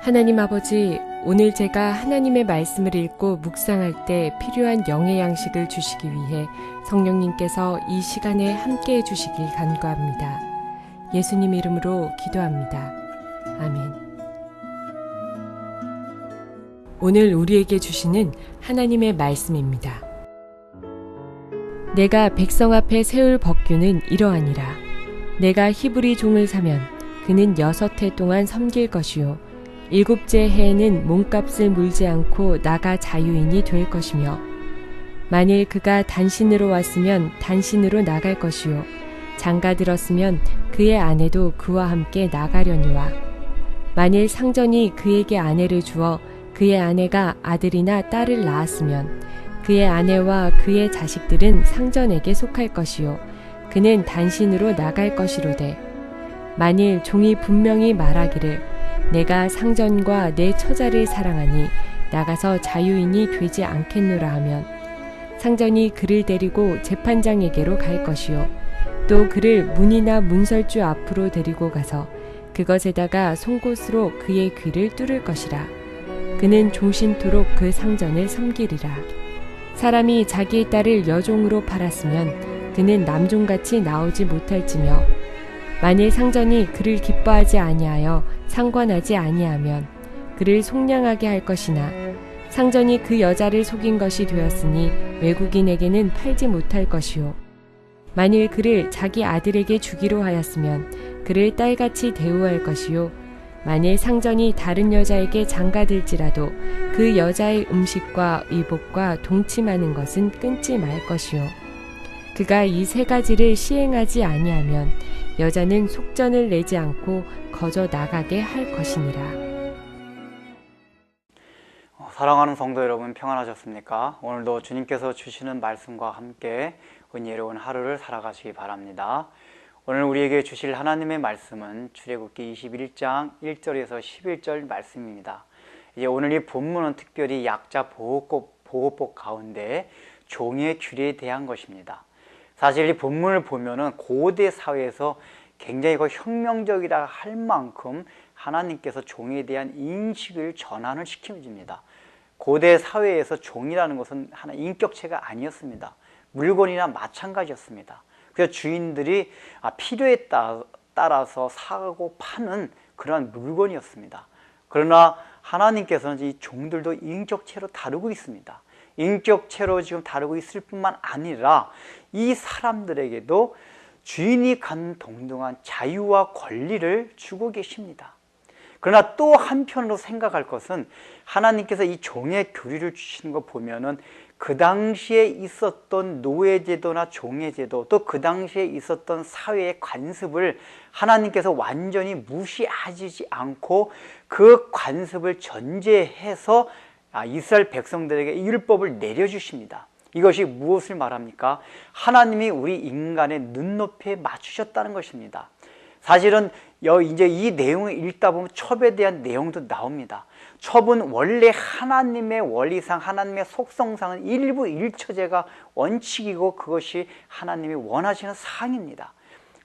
하나님 아버지, 오늘 제가 하나님의 말씀을 읽고 묵상할 때 필요한 영의 양식을 주시기 위해 성령님께서 이 시간에 함께해 주시길 간구합니다. 예수님 이름으로 기도합니다. 아멘. 오늘 우리에게 주시는 하나님의 말씀입니다. 내가 백성 앞에 세울 법규는 이러하니라. 내가 히브리 종을 사면 그는 6해 동안 섬길 것이요 7째 해에는 몸값을 물지 않고 나가 자유인이 될 것이며, 만일 그가 단신으로 왔으면 단신으로 나갈 것이요 장가 들었으면 그의 아내도 그와 함께 나가려니와, 만일 상전이 그에게 아내를 주어 그의 아내가 아들이나 딸을 낳았으면 그의 아내와 그의 자식들은 상전에게 속할 것이요 그는 단신으로 나갈 것이로되, 만일 종이 분명히 말하기를 내가 상전과 내 처자를 사랑하니 나가서 자유인이 되지 않겠노라 하면, 상전이 그를 데리고 재판장에게로 갈 것이요 또 그를 문이나 문설주 앞으로 데리고 가서 그것에다가 송곳으로 그의 귀를 뚫을 것이라. 그는 종신토록 그 상전을 섬기리라. 사람이 자기의 딸을 여종으로 팔았으면 그는 남종같이 나오지 못할지며, 만일 상전이 그를 기뻐하지 아니하여 상관하지 아니하면 그를 속량하게 할 것이나, 상전이 그 여자를 속인 것이 되었으니 외국인에게는 팔지 못할 것이요 만일 그를 자기 아들에게 주기로 하였으면 그를 딸같이 대우할 것이요 만일 상전이 다른 여자에게 장가들지라도 그 여자의 음식과 의복과 동침하는 것은 끊지 말 것이요 그가 이 3가지를 시행하지 아니하면 여자는 속전을 내지 않고 거저 나가게 할 것이니라. 사랑하는 성도 여러분, 평안하셨습니까? 오늘도 주님께서 주시는 말씀과 함께 은혜로운 하루를 살아가시기 바랍니다. 오늘 우리에게 주실 하나님의 말씀은 출애굽기 21장 1절에서 11절 말씀입니다. 이제 오늘 이 본문은 특별히 약자 보호법 가운데 종의 규례에 대한 것입니다. 사실 이 본문을 보면은 고대 사회에서 굉장히 혁명적이라 할 만큼 하나님께서 종에 대한 인식을 전환을 시켜줍니다. 고대 사회에서 종이라는 것은 하나 인격체가 아니었습니다. 물건이나 마찬가지였습니다. 그래서 주인들이 필요에 따라서 사고 파는 그러한 물건이었습니다. 그러나 하나님께서는 이 종들도 인격체로 다루고 있습니다. 인격체로 지금 다루고 있을 뿐만 아니라 이 사람들에게도 주인이 갖는 동등한 자유와 권리를 주고 계십니다. 그러나 또 한편으로 생각할 것은, 하나님께서 이 종의 교리를 주시는 거 보면은 그 당시에 있었던 노예제도나 종예제도, 또 그 당시에 있었던 사회의 관습을 하나님께서 완전히 무시하지 않고 그 관습을 전제해서 이스라엘 백성들에게 율법을 내려주십니다. 이것이 무엇을 말합니까? 하나님이 우리 인간의 눈높이에 맞추셨다는 것입니다. 사실은 이제 이 내용을 읽다 보면 첩에 대한 내용도 나옵니다. 첩은 원래 하나님의 원리상, 하나님의 속성상은 일부 일처제가 원칙이고 그것이 하나님이 원하시는 사항입니다.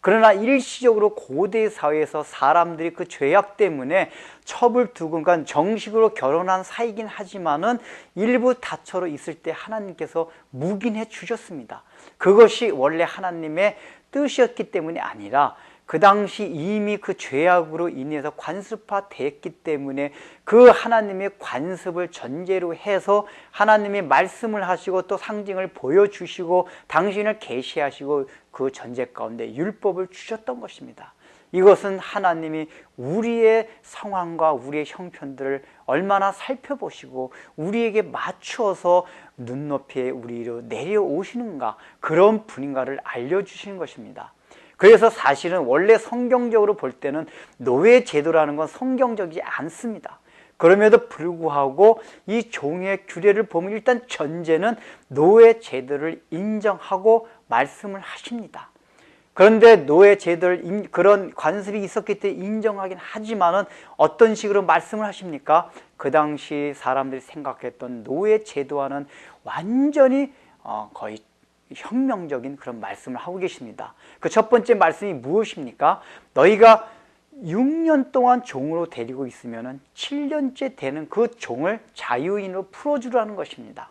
그러나 일시적으로 고대 사회에서 사람들이 그 죄악 때문에 첩을 두고, 그러니까 정식으로 결혼한 사이긴 하지만은 일부 다처로 있을 때 하나님께서 묵인해 주셨습니다. 그것이 원래 하나님의 뜻이었기 때문이 아니라 그 당시 이미 그 죄악으로 인해서 관습화됐기 때문에 그 하나님의 관습을 전제로 해서 하나님의 말씀을 하시고 또 상징을 보여주시고 당신을 계시하시고 그 전제 가운데 율법을 주셨던 것입니다. 이것은 하나님이 우리의 상황과 우리의 형편들을 얼마나 살펴보시고 우리에게 맞추어서 눈높이에 우리로 내려오시는가, 그런 분인가를 알려주시는 것입니다. 그래서 사실은 원래 성경적으로 볼 때는 노예 제도라는 건 성경적이지 않습니다. 그럼에도 불구하고 이 종의 규례를 보면 일단 전제는 노예 제도를 인정하고 말씀을 하십니다. 그런데 노예 제도를 그런 관습이 있었기 때문에 인정하긴 하지만은 어떤 식으로 말씀을 하십니까? 그 당시 사람들이 생각했던 노예 제도와는 완전히 거의 혁명적인 그런 말씀을 하고 계십니다. 그 첫 번째 말씀이 무엇입니까? 너희가 6년 동안 종으로 데리고 있으면 7년째 되는 그 종을 자유인으로 풀어주라는 것입니다.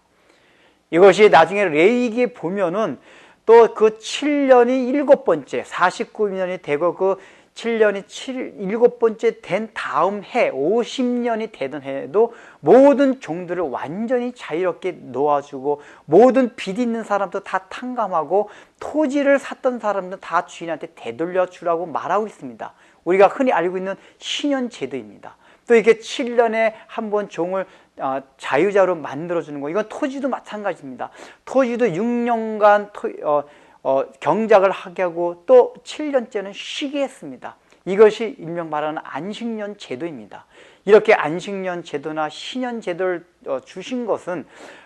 이것이 나중에 레위기에 보면은 또 그 7년이 7번째, 49년이 되고 그 7년이 7번째 된 다음 해, 50년이 되던 해에도 모든 종들을 완전히 자유롭게 놓아주고 모든 빚 있는 사람도 다 탕감하고 토지를 샀던 사람도 다 주인한테 되돌려 주라고 말하고 있습니다. 우리가 흔히 알고 있는 신현 제도입니다. 또 이렇게 7년에 한 번 종을 자유자로 만들어주는 거, 이건 토지도 마찬가지입니다. 토지도 6년간 경작을 하게 하고 또 7년째는 쉬게 했습니다. 이것이 일명 말하는 안식년 제도입니다. 이렇게 안식년 제도나 신년 제도를 주신 것은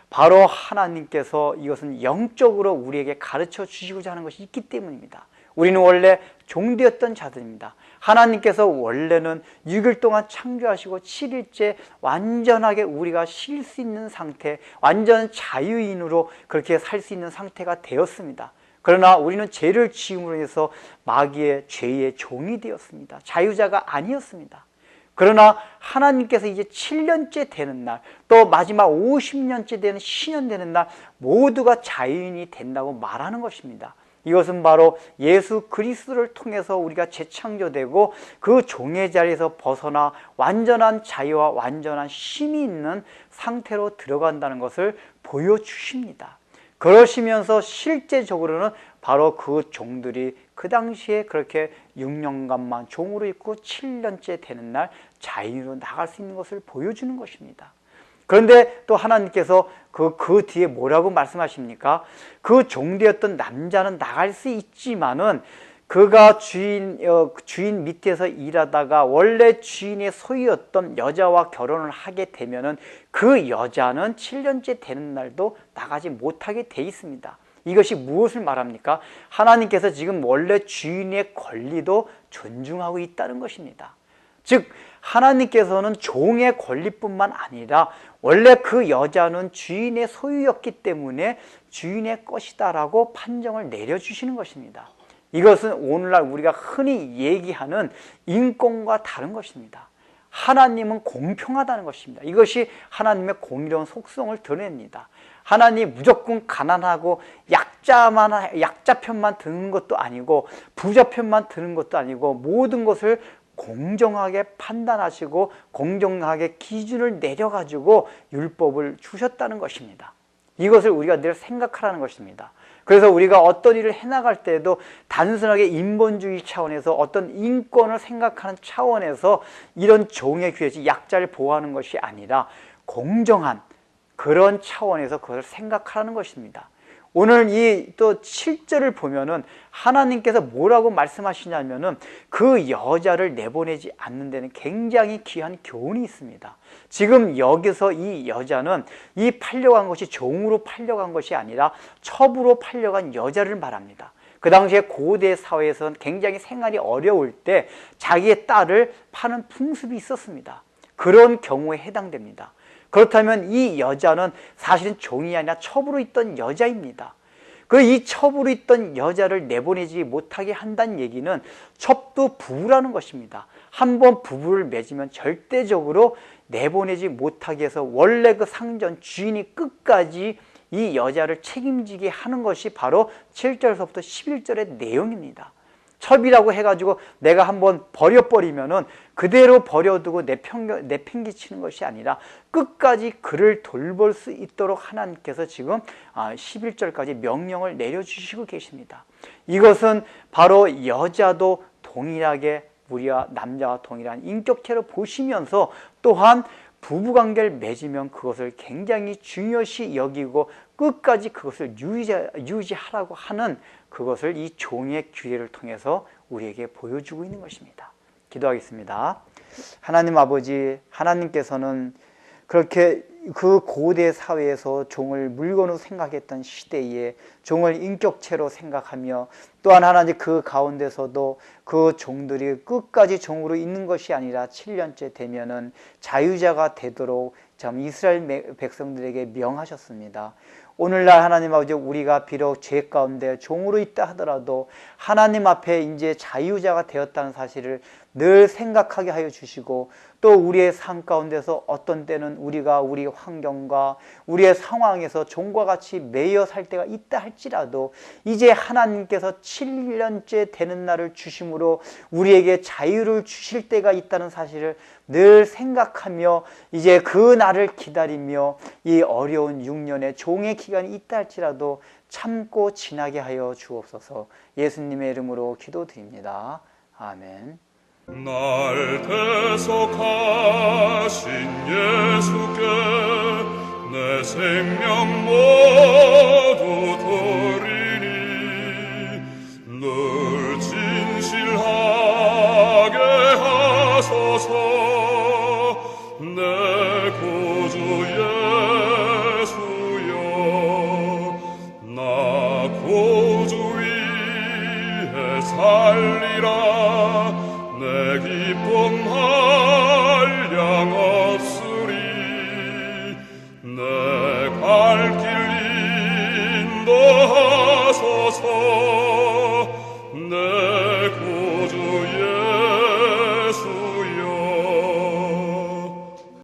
바로 하나님께서 이것은 영적으로 우리에게 가르쳐 주시고자 하는 것이 있기 때문입니다. 우리는 원래 종되었던 자들입니다. 하나님께서 원래는 6일 동안 창조하시고 7일째 완전하게 우리가 쉴 수 있는 상태, 완전 자유인으로 그렇게 살 수 있는 상태가 되었습니다. 그러나 우리는 죄를 지음으로 해서 마귀의 죄의 종이 되었습니다. 자유자가 아니었습니다. 그러나 하나님께서 이제 7년째 되는 날, 또 마지막 50년째 되는 신년 되는 날 모두가 자유인이 된다고 말하는 것입니다. 이것은 바로 예수 그리스도를 통해서 우리가 재창조되고 그 종의 자리에서 벗어나 완전한 자유와 완전한 쉼이 있는 상태로 들어간다는 것을 보여주십니다. 그러시면서 실제적으로는 바로 그 종들이 그 당시에 그렇게 6년간만 종으로 있고 7년째 되는 날 자유로 나갈 수 있는 것을 보여주는 것입니다. 그런데 또 하나님께서 그 뒤에 뭐라고 말씀하십니까? 그 종되었던 남자는 나갈 수 있지만은 그가 주인 밑에서 일하다가 원래 주인의 소유였던 여자와 결혼을 하게 되면은 그 여자는 7년째 되는 날도 나가지 못하게 돼 있습니다. 이것이 무엇을 말합니까? 하나님께서 지금 원래 주인의 권리도 존중하고 있다는 것입니다. 즉 하나님께서는 종의 권리뿐만 아니라 원래 그 여자는 주인의 소유였기 때문에 주인의 것이다라고 판정을 내려주시는 것입니다. 이것은 오늘날 우리가 흔히 얘기하는 인권과 다른 것입니다. 하나님은 공평하다는 것입니다. 이것이 하나님의 공의로운 속성을 드러냅니다. 하나님이 무조건 가난하고 약자 편만 드는 것도 아니고 부자 편만 드는 것도 아니고 모든 것을 공정하게 판단하시고 공정하게 기준을 내려가지고 율법을 주셨다는 것입니다. 이것을 우리가 늘 생각하라는 것입니다. 그래서 우리가 어떤 일을 해나갈 때에도 단순하게 인본주의 차원에서 어떤 인권을 생각하는 차원에서 이런 종의 귀해지 약자를 보호하는 것이 아니라 공정한 그런 차원에서 그것을 생각하라는 것입니다. 오늘 이 또 7절을 보면은 하나님께서 뭐라고 말씀하시냐면은 그 여자를 내보내지 않는 데는 굉장히 귀한 교훈이 있습니다. 지금 여기서 이 여자는 이 팔려간 것이 종으로 팔려간 것이 아니라 첩으로 팔려간 여자를 말합니다. 그 당시에 고대 사회에서는 굉장히 생활이 어려울 때 자기의 딸을 파는 풍습이 있었습니다. 그런 경우에 해당됩니다. 그렇다면 이 여자는 사실은 종이 아니라 첩으로 있던 여자입니다. 이 첩으로 있던 여자를 내보내지 못하게 한다는 얘기는 첩도 부부라는 것입니다. 한번 부부를 맺으면 절대적으로 내보내지 못하게 해서 원래 그 상전 주인이 끝까지 이 여자를 책임지게 하는 것이 바로 7절서부터 11절의 내용입니다. 첩이라고 해가지고 내가 한번 버려버리면은 그대로 버려두고 내팽개치는 것이 아니라 끝까지 그를 돌볼 수 있도록 하나님께서 지금 11절까지 명령을 내려주시고 계십니다. 이것은 바로 여자도 동일하게 우리와 남자와 동일한 인격체로 보시면서 또한 부부관계를 맺으면 그것을 굉장히 중요시 여기고 끝까지 그것을 유지하라고 하는 그것을 이 종의 규례를 통해서 우리에게 보여주고 있는 것입니다. 기도하겠습니다. 하나님 아버지, 하나님께서는 그렇게 그 고대 사회에서 종을 물건으로 생각했던 시대에 종을 인격체로 생각하며 또한 하나님 그 가운데서도 그 종들이 끝까지 종으로 있는 것이 아니라 7년째 되면은 자유자가 되도록 참 이스라엘 백성들에게 명하셨습니다. 오늘날 하나님 아버지, 우리가 비록 죄 가운데 종으로 있다 하더라도 하나님 앞에 이제 자유자가 되었다는 사실을 늘 생각하게 하여 주시고, 또 우리의 삶 가운데서 어떤 때는 우리가 우리 환경과 우리의 상황에서 종과 같이 매여 살 때가 있다 할지라도 이제 하나님께서 7년째 되는 날을 주심으로 우리에게 자유를 주실 때가 있다는 사실을 늘 생각하며 이제 그 날을 기다리며 이 어려운 6년의 종의 기간이 있다 할지라도 참고 지나게 하여 주옵소서. 예수님의 이름으로 기도드립니다. 아멘. 날 대속하신 예수께 내 생명 모두 드리니 늘 진실하게 하소서. 내 구주 예수여, 나 구주 위에 살리라. 내 기쁨 한량 없으리. 내 갈 길